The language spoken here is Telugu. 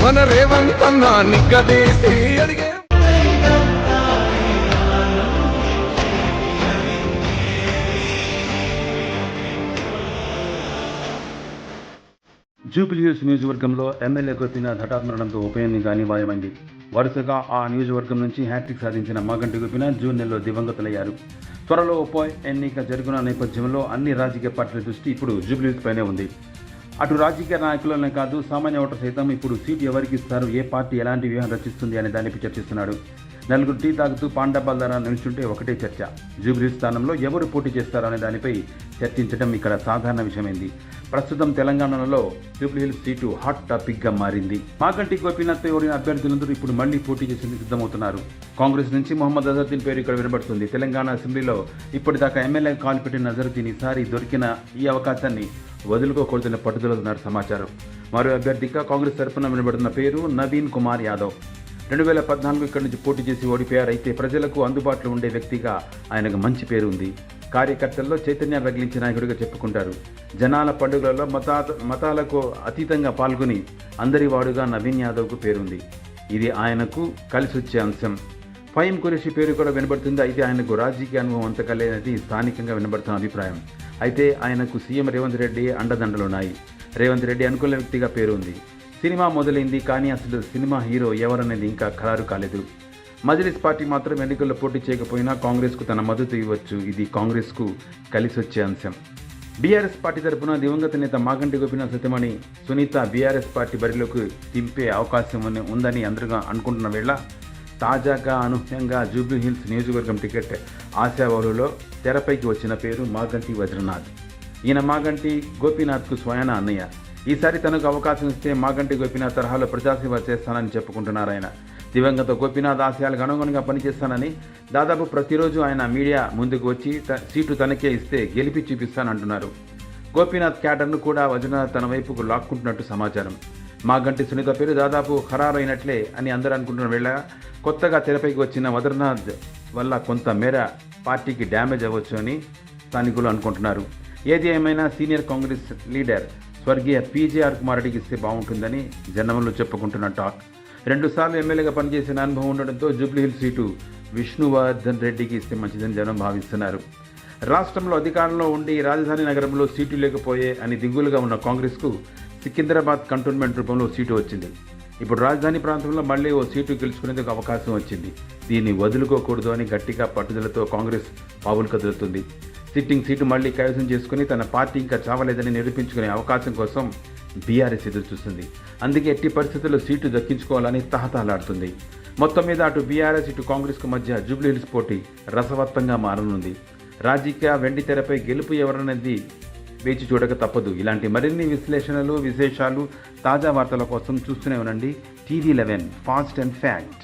మన రేవంతన్న నిగ్గదీసి అడిగే జూబ్లీహిల్స్ నియోజకవర్గంలో ఎమ్మెల్యే గోపీనాథ్ హఠాత్ మరణంతో ఉప ఎన్నిక అనివార్యమైంది. వరుసగా ఆ నియోజకవర్గం నుంచి హ్యాట్రిక్ సాధించిన మాగంటి గోపీనాథ్ జూన్ నెలలో దివంగతులయ్యారు. త్వరలో ఉప ఎన్నిక జరుగుతున్న నేపథ్యంలో అన్ని రాజకీయ పార్టీల దృష్టి ఇప్పుడు జూబ్లీహిల్స్ పైనే ఉంది. అటు రాజకీయ నాయకులనే కాదు, సామాన్య ఓటర్ సైతం ఇప్పుడు సీటు ఎవరికి ఇస్తారు, ఏ పార్టీ ఎలాంటి వ్యూహం రచిస్తుంది అనే దానిపై చర్చిస్తున్నాడు. నలుగురు టీ తాగుతూ పాండబాల ద్వారా నిలుచుంటే ఒకటే చర్చ. జూబ్లీహిల్స్ స్థానంలో ఎవరు పోటీ చేస్తారో అనే దానిపై చర్చించడం ఇక్కడ సాధారణ విషయమైంది. ప్రస్తుతం తెలంగాణలో జూబ్లీహిల్స్ సీటు హాట్ టాపిక్గా మారింది. మాగంటి గోపీనాథ్పై ఓడిన అభ్యర్థులందరూ ఇప్పుడు మళ్లీ పోటీ చేసేందుకు సిద్ధమవుతున్నారు. కాంగ్రెస్ నుంచి మొహమ్మద్ అజరుద్దీన్ పేరు ఇక్కడ వినబడుతుంది. తెలంగాణ అసెంబ్లీలో ఇప్పటిదాకా ఎమ్మెల్యే కాలు పెట్టిన అజరుద్దీన్ ఈసారి దొరికిన ఈ అవకాశాన్ని వదులుకోకూడదన్న పట్టుదలన్నారు సమాచారం. మరో అభ్యర్థిగా కాంగ్రెస్ తరఫున వినబడుతున్న పేరు నవీన్ కుమార్ యాదవ్. 2014 ఇక్కడి నుంచి పోటీ చేసి ఓడిపోయారు. అయితే ప్రజలకు అందుబాటులో ఉండే వ్యక్తిగా ఆయనకు మంచి పేరు ఉంది. కార్యకర్తల్లో చైతన్యాన్ని రగిలించే నాయకుడిగా చెప్పుకుంటారు. జనాల పండుగలలో మతాలకు అతీతంగా పాల్గొని అందరి వాడుగా నవీన్ యాదవ్కు పేరుంది. ఇది ఆయనకు కలిసొచ్చే అంశం. ఫహీం ఖురేషీ పేరు కూడా వినబడుతుంది. అయితే ఆయనకు రాజకీయ అనుభవం అంతగా లేనది స్థానికంగా వినబడుతున్న అభిప్రాయం. అయితే ఆయనకు సీఎం రేవంత్ రెడ్డి అండదండలున్నాయి. రేవంత్ రెడ్డి అనుకూల వ్యక్తిగా పేరు ఉంది. సినిమా మొదలైంది, కానీ అసలు సినిమా హీరో ఎవరనేది ఇంకా ఖరారు కాలేదు. మజ్లిస్ పార్టీ మాత్రం ఎన్నికల్లో పోటీ చేయకపోయినా కాంగ్రెస్కు తన మద్దతు ఇవ్వచ్చు. ఇది కాంగ్రెస్కు కలిసొచ్చే అంశం. బీఆర్ఎస్ పార్టీ తరఫున దివంగత నేత మాగంటి గోపీనాథ్ సతీమణి సునీత బీఆర్ఎస్ పార్టీ బరిలోకి దింపే అవకాశం ఉందని అందరూ అనుకుంటున్న వేళ తాజాగా అనూహ్యంగా జూబ్లీహిల్స్ నియోజకవర్గం టికెట్ ఆశావాహులో తెరపైకి వచ్చిన పేరు మాగంటి వజ్రనాథ్. ఈయన మాగంటి గోపీనాథ్కు స్వయాన అన్నయ్య. ఈసారి తనకు అవకాశం ఇస్తే మాగంటి గోపీనాథ్ తరహాలో ప్రజాసేవ చేస్తానని చెప్పుకుంటున్నారు ఆయన. దివంగత గోపీనాథ్ ఆశయాలకు అనుగుణంగా పనిచేస్తానని, దాదాపు ప్రతిరోజు ఆయన మీడియా ముందుకు వచ్చి సీటు తనకే ఇస్తే గెలిపి చూపిస్తానంటున్నారు. గోపీనాథ్ క్యాడర్ను కూడా వజ్రనాథ్ తన వైపుకు లాక్కుంటున్నట్టు సమాచారం. మాగంటి సునీత పేరు దాదాపు ఖరారైనట్లే అని అందరూ అనుకుంటున్న వేళ కొత్తగా తెరపైకి వచ్చిన వజ్రనాథ్ వల్ల కొంత మేర పార్టీకి డ్యామేజ్ అవ్వచ్చు అని స్థానికులు అనుకుంటున్నారు. ఏది ఏమైనా సీనియర్ కాంగ్రెస్ లీడర్ స్వర్గీయ పీజేఆర్ కుమార్ రెడ్డికి ఇస్తే బాగుంటుందని జనంలో చెప్పుకుంటున్న టాక్. 2 సార్లు ఎమ్మెల్యేగా పనిచేసిన అనుభవం ఉండడంతో జూబ్లీహిల్స్ సీటు విష్ణువర్ధన్ రెడ్డికి ఇస్తే మంచిదని జనం భావిస్తున్నారు. రాష్ట్రంలో అధికారంలో ఉండి రాజధాని నగరంలో సీటు లేకపోయే అని దిగులుగా ఉన్న కాంగ్రెస్కు సికింద్రాబాద్ కంటోన్మెంట్ రూపంలో సీటు వచ్చింది. ఇప్పుడు రాజధాని ప్రాంతంలో మళ్లీ ఓ సీటు గెలుచుకునేందుకు అవకాశం వచ్చింది. దీన్ని వదులుకోకూడదు అని గట్టిగా పట్టుదలతో కాంగ్రెస్ పావులు కదులుతుంది. సిట్టింగ్ సీటు మళ్లీ కైవసం చేసుకుని తన పార్టీ ఇంకా చావలేదని నిరూపించుకునే అవకాశం కోసం బీఆర్ఎస్ ఎదురు చూస్తుంది. అందుకే ఎట్టి పరిస్థితుల్లో సీటు దక్కించుకోవాలని తహతహలాడుతుంది. మొత్తం మీద అటు బీఆర్ఎస్ ఇటు కాంగ్రెస్కు మధ్య జూబ్లీహిల్స్ పోటీ రసవత్తంగా మారనుంది. రాజకీయ వెండి తెరపై గెలుపు ఎవరనేది వేచి చూడక తప్పదు. ఇలాంటి మరిన్ని విశ్లేషణలు, విశేషాలు, తాజా వార్తల కోసం చూస్తూనే ఉండండి TV11 ఫాస్ట్ అండ్ ఫ్యాక్ట్.